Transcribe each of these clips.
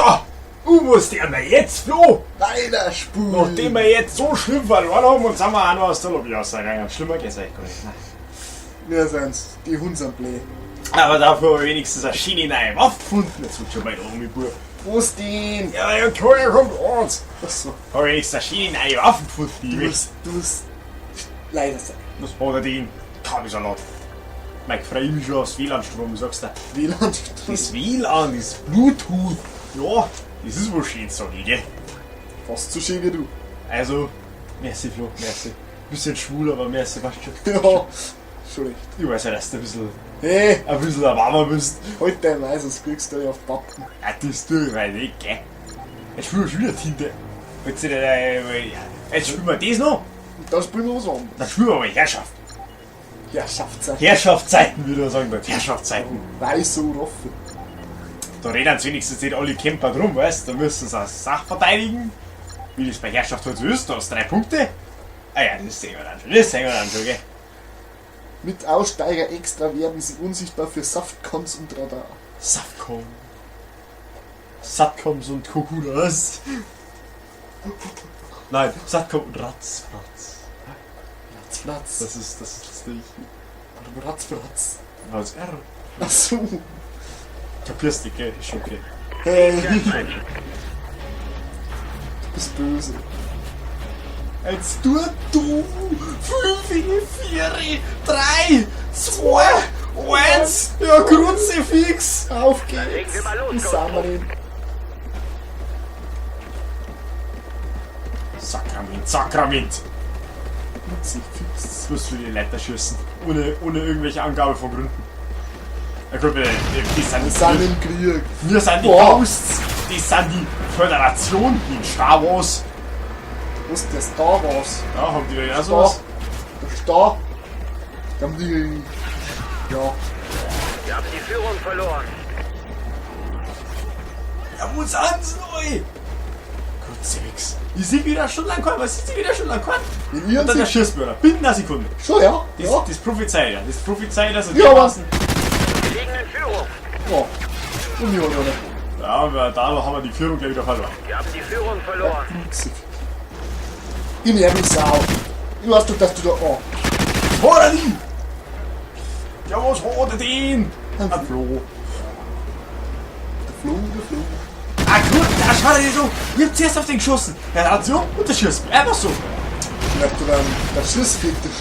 So, du musst ja jetzt, Flo. Weiter spulen. Nachdem wir jetzt so schlimm verloren haben und sind wir auch noch aus der Lobby ausgegangen. Schlimmer geht's eigentlich gar nicht. Nein. Wir sind's. Die Hunde sind blöd. Aber dafür habe ich wenigstens eine schöne neue Waffe gefunden. Jetzt wird schon mal da um die Bub. Wo ist denn? Ja, keiner kommt raus. Achso. Habe ich wenigstens eine schöne neue Waffe gefunden. Die Du musst leider sein. Was hat er den? Kabelsalat. Ich freue mich schon aufs WLAN-Strom, sagst du. WLAN. Das WLAN, das Bluetooth. Ja, das ist wohl schön, sag ich, gell? Fast so schön wie du. Also, merci Flo, merci. Bisschen schwul, aber merci, weißt du. Ja, schon recht. Ich weiß ja, dass du ein bisschen Hey, ein warmer bist. halt dein Weiß, sonst kriegst du ja auf Pappen. Ja, das tue ich weil nicht, gell? Jetzt spielen wir schon wieder Tinte. Jetzt spielen wir das noch. Und da spielen wir was anderes. Dann spielen wir aber Herrschaft. Herrschaftszeit. Herrschaftszeiten, wie du sagen würdest. Herrschaftszeiten. Weiß so roffen. Da reden jetzt wenigstens nicht alle Camper drum, weißt du? Da müssen sie auch Sach verteidigen. Wie das bei Herrschaft halt so ist, da hast du 3 Punkte. Ah ja, das sehen wir dann schon. Das sehen wir dann schon, gell? Mit Aussteiger extra werden sie unsichtbar für Saftcons und Radar. Saftcom. Satcoms und Kokulas. Nein, Satcom und Ratzfratz. Ratzflatz. Das ist lustig. Ratzfratz. Was R? Achso. Kapierst du, gell? Ist okay. Hey. Du bist böse. Jetzt tu du 5, 4, 3, 2, 1. Ja, Kruzifix. Auf Legen geht's. wir mal los, Die Samarin. Sakrament, Sakrament. Kruzifix. Du musst für die Leiter schießen. Ohne irgendwelche Angabe von Gründen. Ja gut, die Wir sind sind im Krieg. wir sind die Boah. Ghosts. Die sind die Föderation, die in Star Wars. Was ist der Star Wars? Ja, haben die ja Star. sowas? Der Star. Da haben die. Ja. Wir haben die Führung verloren. Ja, wo sind sie neu? Kruzifix. Ich sehe wieder schon lang kommen. Was ist die wieder schon lang kommen? In Und ihren dann der Sicht. Schießbürger. Binnen einer Sekunde. Schon, ja? Das, Ja. das prophezeit ja. Das prophezeit, dass er Ja, dermaßen. Wir liegen in Führung. Ja. Und mir oder? Ja, aber da haben wir die Führung gleich wieder verloren. Wir haben die Führung verloren. Kruzifix. Ich nerv mich Sau. Ich weiß doch, dass du da. Oh. Was hat er denn? Ja, was hat er denn? Ein Flo. Der Flo. Ah, gut, da schaut er so. Ich hab zuerst auf den geschossen. Er hat so und der schießt. Einfach so. Vielleicht dann der Schussfetisch.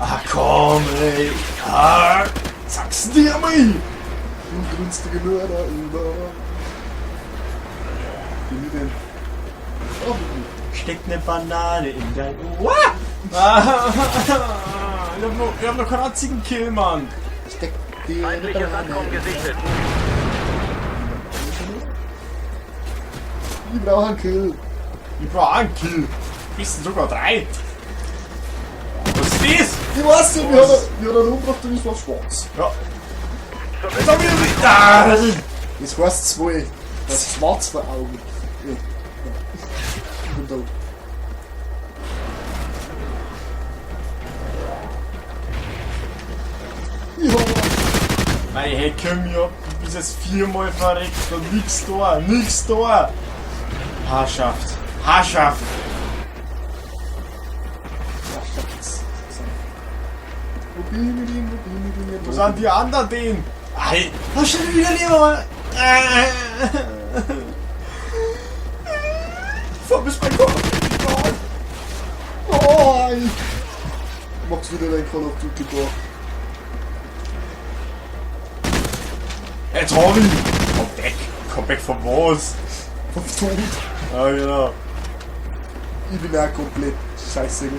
Ah, komm, ey. Ah, sag's dir mal. Und grünstige nur da über. Die denn? Oh, Steckt eine Banane in dein Ohr. Ah, ich hab noch keinen einzigen Kill, Mann. steck die Feindliches Ankommen gesichtet. Ich brauche einen Kill. Ich brauch einen Kill. Bisschen sogar 3. Was ist das? Ich weiß nicht, wie hat er umgebracht und ich war schwarz. Ja. Jetzt hab ich ihn da. Das heißt zwei. Das ist schwarz vor Augen. Ja. Ich bin tot. Ja. Meine Hecke mir, du bist jetzt 4-mal verreckt und nix da, nix da. Herrschaft, Herrschaft. Wo bin ich? Wo sind die anderen denn? Hey, was schon wieder lieber? Vor bis mein Kopf. Oh, ich mach's wieder dein Call of Duty da. Jetzt hab ich. Komm weg vom was? Vom Tod. Ja, genau. Ich bin auch komplett scheiße, ne?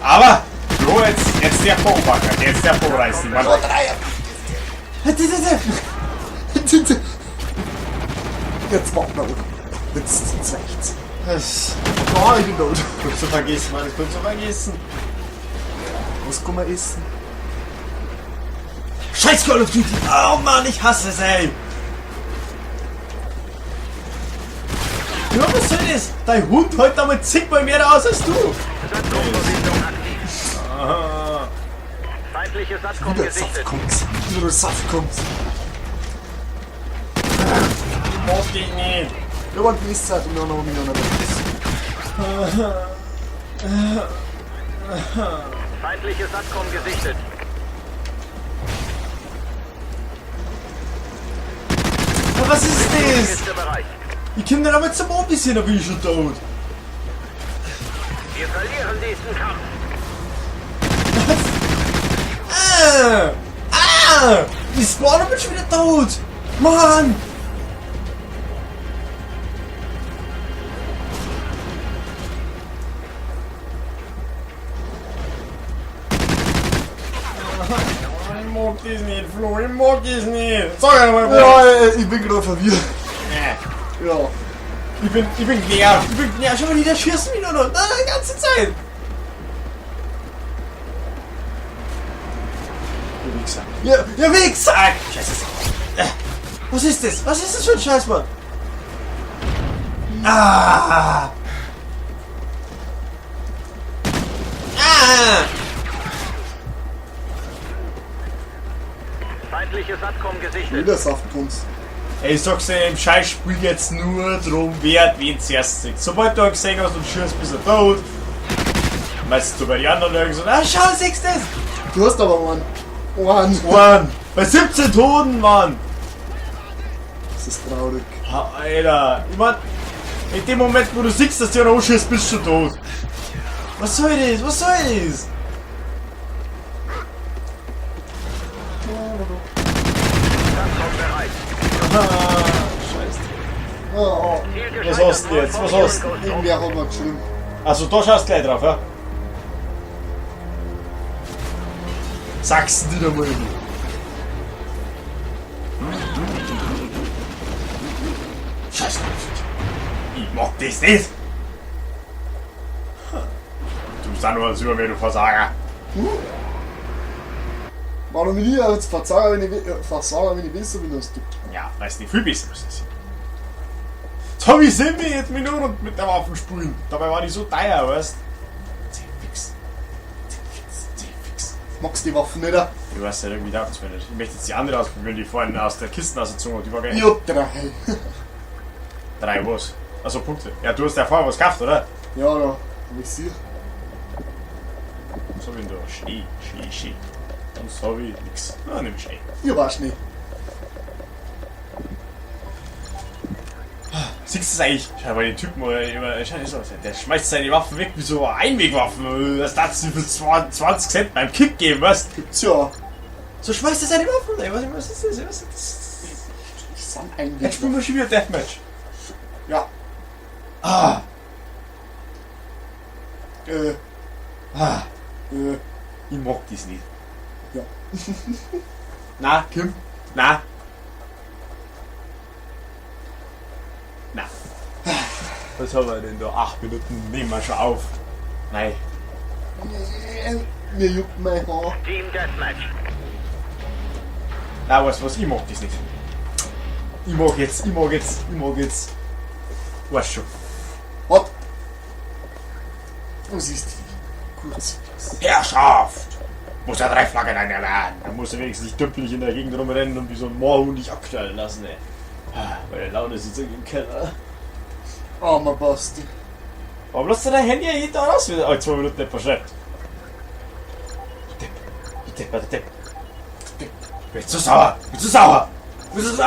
Aber, so jetzt der Vorbacker, jetzt der Vorreißen. Mann. Jetzt macht man jetzt reicht's. Oh, ich bin tot. Kurz zu vergessen, Mann, kurz zu vergessen. Was kann man essen? Scheiß Call of Duty! Oh Mann, ich hasse es, ey! Ja, was soll das? Dein Hund holt damit zigmal mehr aus als du! Position aktiv. Ah, Feindliche Satcom Wieder Saft gesichtet. kommt. Wieder Saft kommt. Mach dich nicht. Ja, wann die Zeit und dann noch miteinander. Feindliche Satcom gesichtet. Aber was ist das? Kiste bereit. Ich komm dann aber zum Obi sehen, da bin ich schon tot. Wir verlieren diesen Kampf. Die Spawner bin schon wieder tot. Mann. Ich mag das nicht, Flo, ich mag das nicht. Sag einmal, Ja, ich bin gerade verwirrt. Nee. Ja. Ich bin leer. Ich bin leer. Schau mal, der schießt mich nur noch. Die ganze Zeit. Du Wichser. Ja, Wichser. Scheiße. Was ist das? Was ist das für ein Scheiß, Mann? Ah. Feindliche Satcom gesichtet. Wieder Saft kommt. Ey, ich sag's dir, im Scheiß Spiel jetzt nur drum, wer wen zuerst sieht. Sobald du ihn gesehen hast und schießt, bist du tot. Meistens du bei den anderen irgendwie so, schau, siehst du das? Du hast aber einen. Mann, bei 17 Toten, Mann. Das ist traurig. Alter, ich mein, in dem Moment, wo du siehst, dass der rausschießt, bist du schon tot. Was soll das? Was soll das? Satcom bereit. Scheiße. Oh, Ziel Was hast du jetzt? Was hast du? irgendwer hat mal geschrieben. Also da schaust du gleich drauf, ja? Sag's nicht einmal. Scheiße. Ich mag das nicht. Du bist auch nur als Überwähl, du Versager. Warum will ich jetzt Versager, wenn ich besser bin als du? Ja, weißt du, viel besser muss das sein. Jetzt hab ich 7 jetzt Minuten mit der Waffe spielen. Dabei war die so teuer, weißt du? 10 fix. 10 fix. Magst du die Waffen nicht? Ja, Ich weiß ja irgendwie dachte es nicht. Ich möchte jetzt die andere ausprobieren, die vorhin aus der Kiste ausgezogen hat. Die war geil. 3. 3 was? Also Punkte. Ja, du hast ja vorher was gekauft, oder? Ja, da hab ich sicher. So wie da. Schee. Sonst hab ich nix. Na, nimm Schee. Ich weiß nicht. Siehst du das eigentlich? Schau mal den Typen, der schmeißt seine Waffen weg wie so Einwegwaffen. Das darfst du für 20 Cent beim Kick geben, was? Gibt's ja. So schmeißt er seine Waffen. Ey, was ist das? Was ist das? Das sind eigentlich. Jetzt spielen wir schon wieder Deathmatch. Ja. Ah. Äh. Ah. Äh. Ich mag das nicht. Ja. Na, Kim? Na? Na. Was haben wir denn da? 8 Minuten nehmen wir schon auf. Nein. Mir juckt mein Haar. Team Deathmatch. Na, was, ich mag das nicht. Ich mag jetzt. Weißt schon. Was? Was ist die? Kurz. Herrschaft! Muss ja 3 Flaggen einladen. Da muss er wenigstens nicht düppelig in der Gegend rumrennen und wie so ein Moorhuhn dich abknallen lassen, ey. Meine Laune ist jetzt irgendwie im Keller. Armer Basti. Warum lässt du dein Handy hinter raus wieder? Oh, 2 Minuten nicht verschleppt. Depp. Bist du sauer? Bringst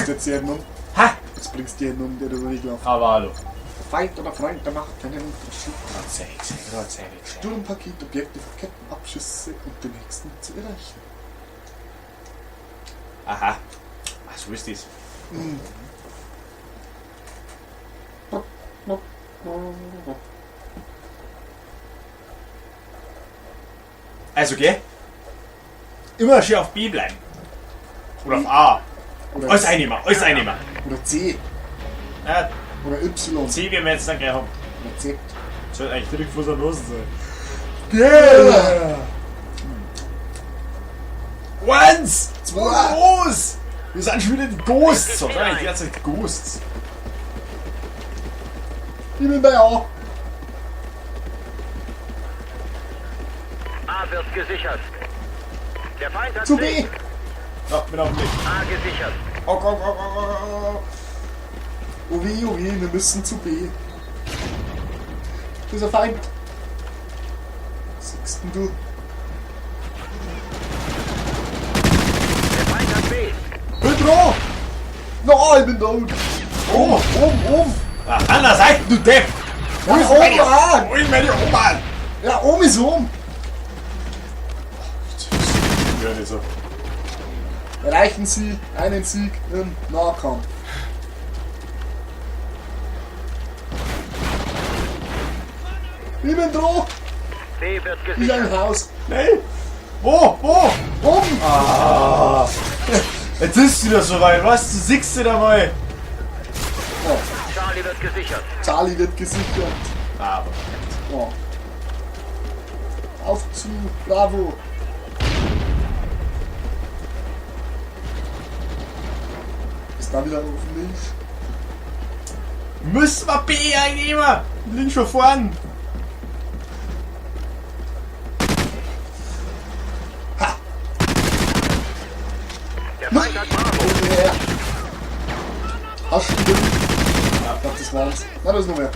du jetzt jeden um? Ha? Jetzt bringst du jeden um, der du weglaufen. Aber hallo. Feind oder Freund, der macht keinen Unterschied. Trotzdem. Sturmpaket, Objekte, Ketten, Abschüsse und den nächsten zu erreichen. Aha. Ach, so ist das. Also, gell? Immer schön auf B bleiben. Oder auf A. Oder Alles einnehmen. Oder C. Ja, Oder Y. C werden wir jetzt dann gleich haben. Oder Z. Das soll eigentlich direkt vor der Nase sein. Yeah. 1! 2. Los! Wir sind schon wieder die Ghosts. Oder eigentlich die ganze Zeit Ghosts. Ich bin bei A. A wird gesichert. Der Feind hat Zu C. B. Ja, bin auf dem Weg. A gesichert. Oh weh, wir müssen zu B. Dieser Feind. Was sagst denn du? Der Feind hat B. Bin drauf! No, ich bin tot! Oh! Oben! Ach, an der Seite, du Depp! Ja, oben an! Wo ist meine Oma? Ja, oben ist oben! Ja, nicht so. Erreichen Sie einen Sieg im Nahkampf. Ich bin drauf! B wird Ist gesichert. ein Haus. Nein! Wo? Oben! Ah! Jetzt ist es wieder soweit, was? Du siehst sie da mal! Oh, Charlie wird gesichert. Charlie wird gesichert. Aber. Oh. Auf zu Bravo! Ist da wieder auf dem Weg? Müssen wir B einnehmen! Links schon vorn! Der Feind hat Bravo. Ja. Hast du den? Ja, ich glaub, das war's. Na, da ist noch mehr.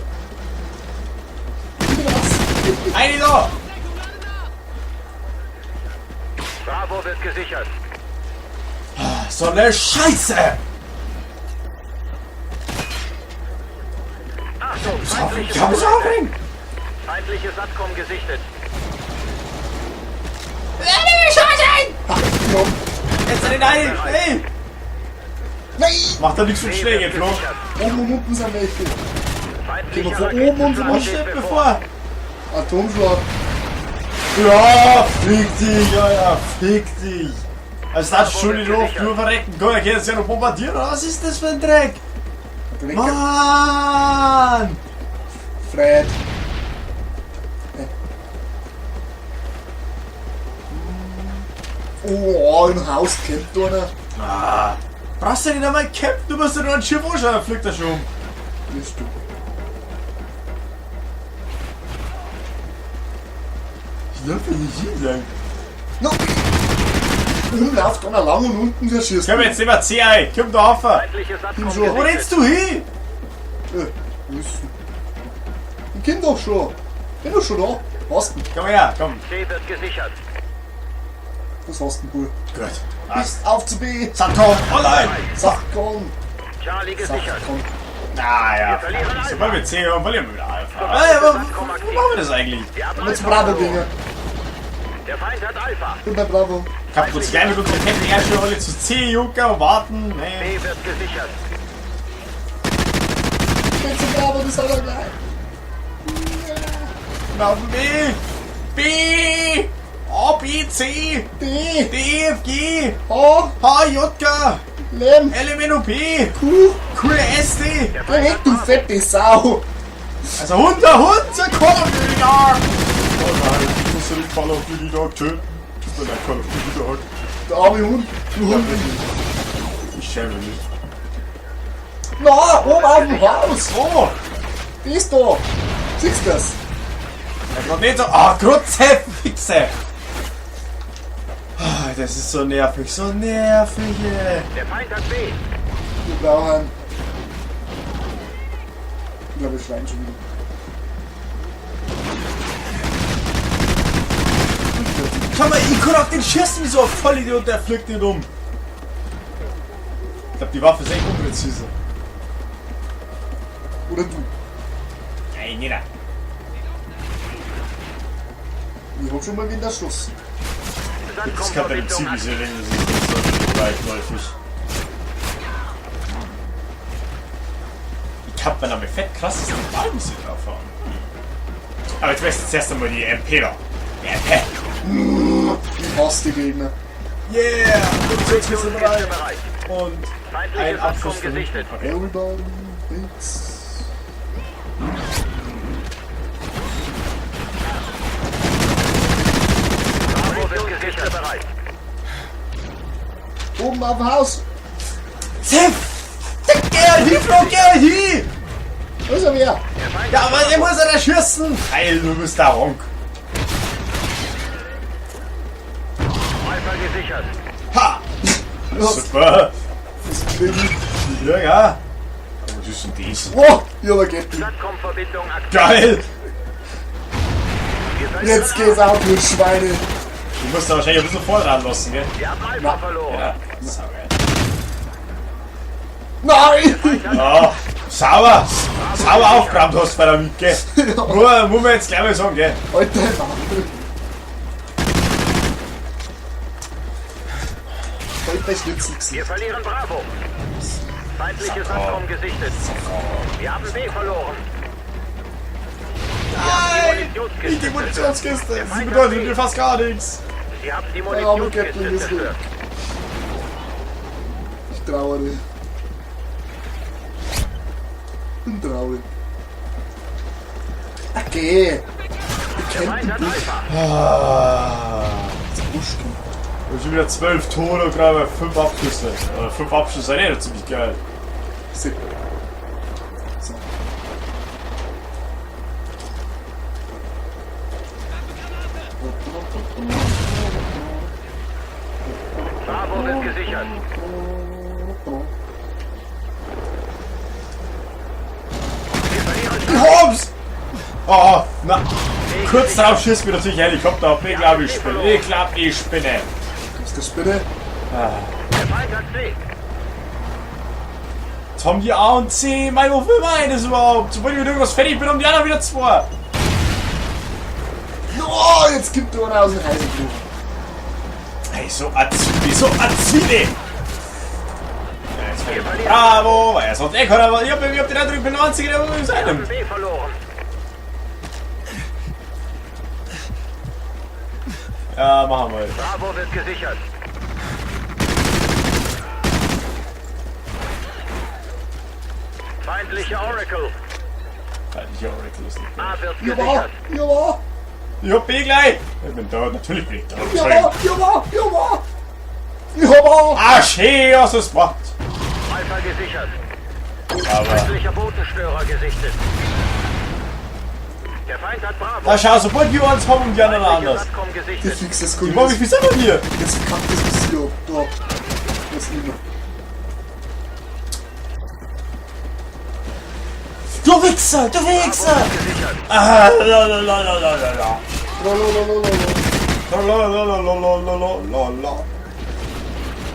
Was? Eine da! Bravo wird gesichert. So eine Scheiße! Achtung, Ich kann mich aufregen! feindliche Satcom gesichtet. Ach, komm. Jetzt den einen! Ey! Nein! Macht da nichts für B Schläge, wird Flo! gesichert. Oben und unten sind welche. Feindliche Gehen wir von oben und von Raketenschlag unten steht Steht bevor! Atomschlag. Ja, fick dich, ja, fick dich! Also das ist schon in die Luft, nur verrecken. Guck, er geht jetzt ja noch bombardieren, oder was ist das für ein Dreck? Mann! Fred. Oh, im Haus kennt einer. Ah, brauchst du nicht einmal Cap, du musst ja nur ein Schiff anschauen, dann fliegt er schon um. Bist du. Ich darf ja nicht hinsagen. No. Oben läuft einer lang und unten der schießt. Komm, jetzt nehmen wir C ein, komm da rauf! Feindliche Satcom Schon. Wo gesichtet. rennst du hin? Müssen. Ich kenn doch schon. Bin doch schon da. Was denn? Komm her, komm. C wird gesichert. Was hast denn, Bull? Gut, passt. Bis auf zu B. Satom, online! Sag, komm. Charlie Sag, gesichert. komm. Ah ja, Wir verlieren Alpha. sobald wir C hören, verlieren wir wieder Alpha. So, Ah, ja, aber Satcom wo aktiv. machen wir das eigentlich? Wir haben Jetzt Alpha Bravo verloren. Dinge. Der Feind hat Alpha. Und bei Bravo. Kaputt, gleich mit unserer Kette erst alle zu C, Junker, und warten. Nee. B wird gesichert. Geht zu Bravo, das soll er gleich. Auf dem B! B! A, B, C! B. D, F, G! A. H, J, K! Lem. L, M, N, O, P! Q. Q, S, T! Der Geh Feind weg, hat du Bravo. fette Sau. Also Hund, der komm, Digga! Oh nein, ich muss den Call of Duty Dog töten. Tut mir leid, Call of Duty Dog. Der arme Hund. Du Hund. Ich schäme mich. Na, oben auf dem Haus. Oh! Die ist da. Siehst du das? Er kommt nicht so. Ah, Grütze, Fixe! Ah, das ist so nervig, ey. Der Feind hat B. Wir brauchen. Ich glaube, wir schreien schon wieder. Schau mal, ich kann auf den schießen wie so ein Vollidiot, der fliegt nicht um. Ich glaube, die Waffe ist echt unpräzise. Oder du. Nein, jeder. Ich hab schon mal wieder Schuss. Das kann bei dem Ziel, wie sie reden, das ist nicht so weitläufig. Ich hab mir damit fett krasses Wahlmusik draufhauen. Aber jetzt möchte ich zuerst einmal die MP da. Die MP. Ich hasse die Gegner. Yeah! Und jetzt Mission sind ist wir bereit. bereit. Und Feindliche ein Abschuss Satcom für mich. gesichtet. Okay. Everybody thinks. Bravo wird gesichert. Bereit. Oben auf dem Haus. Ziff! Geh hin, Flo, geh hin! Da ist er wieder. Der Feind Ja, hat aber der Bravo. muss er da schießen! Heil, du bist der Honk. gesichert. Ha! Was? Super! Das kriegen. Ja, ja. Was ist denn das? Oh, ja, da geht die. Satcom-Verbindung aktiv. Geil! Wir verlieren Jetzt geht's Alpha. auch, du Schweine. Du musst da wahrscheinlich ein bisschen vordran lassen, gell? Wir haben Alpha verloren. Ja. Saugeil. Nein! Ja, sauber! Sauber aufgeräumt hast du bei der Mick, gell? Muss man jetzt gleich mal sagen, gell? Alter, Alter, ist nützlich. Wir verlieren Bravo. Feindliche Satcom gesichtet. Wir haben B verloren. Nein! Nicht die Munitionskiste! Sie bedeutet mir fast gar nichts! Sie haben die aber Munitionskiste Gatling ist zerstört. Ich trauere. Bin traurig. Okay. Ich Der kenn Feind hat dich. Alpha. Ah. Buschken. Ich hab schon wieder 12 Tode und gerade 5 Abschüsse. 5 Abschüsse sind eh ziemlich geil. So. Bravo wird gesichert. Wir verlieren Hops! Oh, na. Kurz darauf schießt mir natürlich Helikopter ab. Ich glaube, ich spinne. Ich glaube, ich spinne. Ist das bitte? Der Feind hat C. Jetzt haben die A und C. Mein, wofür meine das überhaupt? Sobald ich mit irgendwas fertig bin, haben die anderen wieder 2. Oh, jetzt gibt du einer aus dem Reisebuch. Hey, so Azuli, so Azuli! Wir verlieren. Bravo, weil er sonst eh kann, aber ich hab den Eindruck, ich bin der Einzige, der was Wir haben einem. B verloren. Ja, machen wir. Bravo wird gesichert. Feindliche Oracle. Feindliche Oracle ist nicht. A wird Ja, gesichert. ja, Ich hab B gleich! Ich bin da, natürlich bin ich da. ja, ja, ja. Ah, schön, was es macht! Alpha gesichert. Aber, Feindlicher Bodenstörer gesichtet. Der Feind hat Bravo. na schau, sobald wir uns haben und die anderen Feindliche anders. Satcom Die gesichtet. fix das Ich Kunde. mach, wie viel sind wir hier? Jetzt verkackt das Visier. Da. Das nicht mehr. Du Wichser, du Bravo Wichser! wird gesichert. Ah, la la la la la la la. Lalalala.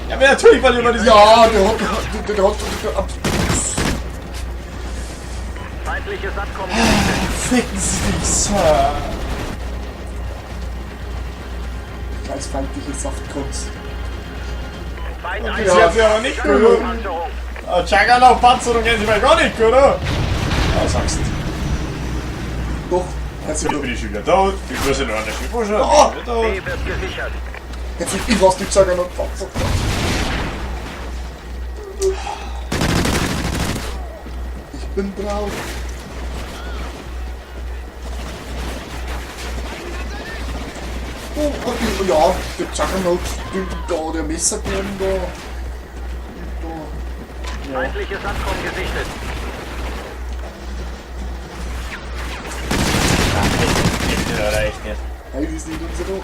Ja, aber natürlich, weil über diese... Ja, der hat. Feindliche Satcom gesichtet. Ficken Sie dich, Sir! Scheiß feindliche Saftkunst. Feind Okay, Das hört sich aber nicht gut an. Panzerung. Chagala-Panzerung geht sich mal gar nicht, oder? Ja, sagst du. Doch, jetzt Jetzt bin ich schon wieder tot. Ich muss ja noch an der Schibusche. Oh! B wird gesichert. Jetzt ich was nicht sagen und Panzer. Ich bin drauf. Oh, ja, der Juggernaut, da, der Messerturm da. Feindliche Satcom gesichtet. Oder echt nicht. Hey, wie ist nicht unser da?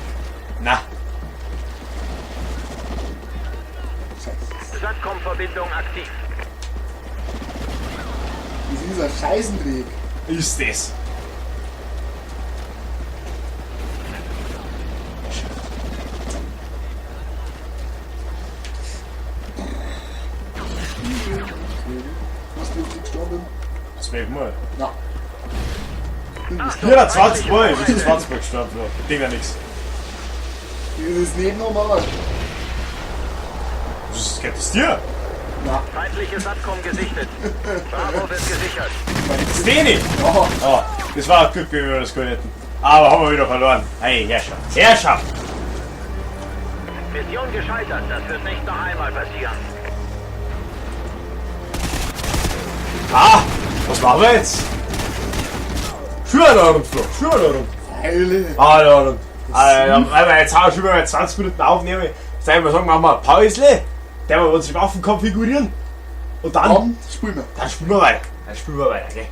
Na, Scheiße. Satcom-Verbindung aktiv. Das ist ein Scheißendreck. ist das. Hast du nicht gestorben? 12 Mal. Ja. Ja, 20 Mal. Ich bin 20 Mal gestorben. Ich denke ja nichts. Das ist nicht normal. Was geht das dir? Ja. Feindliche Satcom gesichtet. Bravo wird gesichert. Das ist nicht. Aha. Oh, das war gut, wenn wir das gut hätten. Aber haben wir wieder verloren. Hey, Herrschaft. Herrschaft! Mission gescheitert. Das wird nicht noch einmal passieren. Ah, was machen wir jetzt? Schürladung, Flo. Schürladung. Heile. Alter, weil wir jetzt haben wir schon mal 20 Minuten aufnehmen. Sagen wir sagen, machen wir Päusle, der wir unsere Waffen konfigurieren und dann Dann spielen wir. spielen wir weiter. Dann spielen wir weiter, gell?